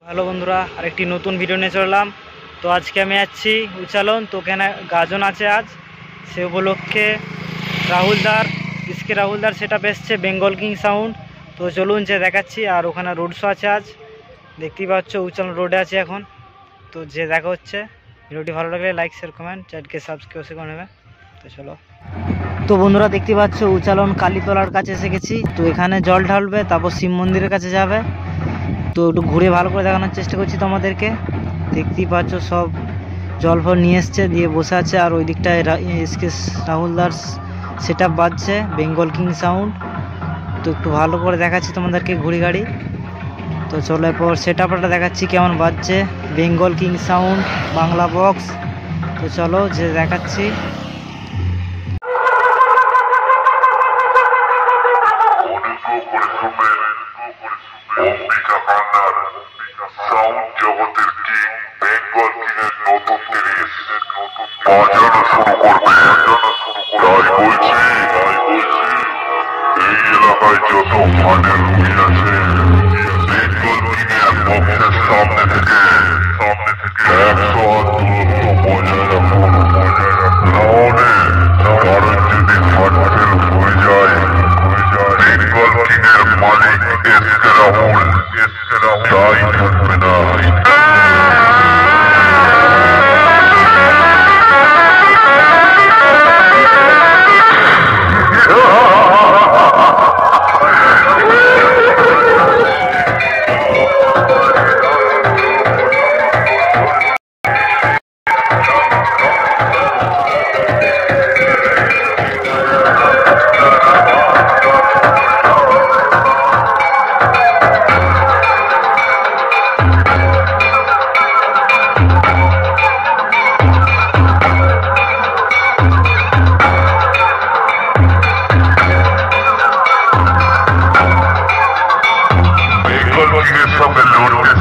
Hello বন্ধুরা, আরেকটি নতুন ভিডিও নিয়ে চললাম। তো আজকে আমি যাচ্ছি উচালন। তো ওখানে গাজন আছে আজ, সে উপলক্ষে রাহুলদার সেটা এসছে বেঙ্গল কিং সাউন্ড। তো চলুন যে দেখাচ্ছি। আর ওখানে রোড শো আছে আজ, দেখতেই পাচ্ছ উচালন রোডে আছে এখন। তো যে দেখা হচ্ছে, ভিডিওটি ভালো লাগলে লাইক শেয়ার কমেন্ট চ্যানেলকে সাবস্ক্রাইব করে নেবে। তো চলো। তো বন্ধুরা দেখতে পাচ্ছ উচালন কালীতলার কাছে এসে গেছি। তো এখানে জল ঢালবে, তারপর শিব মন্দিরের কাছে যাবে। তো একটু ঘুরে ভালো করে দেখানোর চেষ্টা করছি তোমাদেরকে। দেখতেই পাচ্ছ সব জল ফল নিয়ে এসছে, দিয়ে বসে আছে। আর ওই দিকটায় রাহুলদার সেট আপ বাজছে বেঙ্গল কিং সাউন্ড। তো একটু ভালো করে দেখাচ্ছি তোমাদেরকে ঘুরি গাড়ি। তো চলো এরপর সেট আপটা দেখাচ্ছি কেমন বাজছে, Bengal king sound Bangla box. তো চলো যে দেখাচ্ছি। সাউন্ড জগতের কিং বেঙ্গল কিং এর নতুন সিরিজ বাজানো শুরু করবে। তাই বলছি এই এলাকায় যত ফানের রুগী আছে বেঙ্গল কিং এর বক্সের সামনে থেকে 100 হাত দূরত্ব বজায় রাখুন। নাহলে কারণ যদি ফাটফেল হয়ে যায় বেঙ্গল কিং এর মালিক এসকে রাহুল তাই থাকবে না। সামনে লড়তে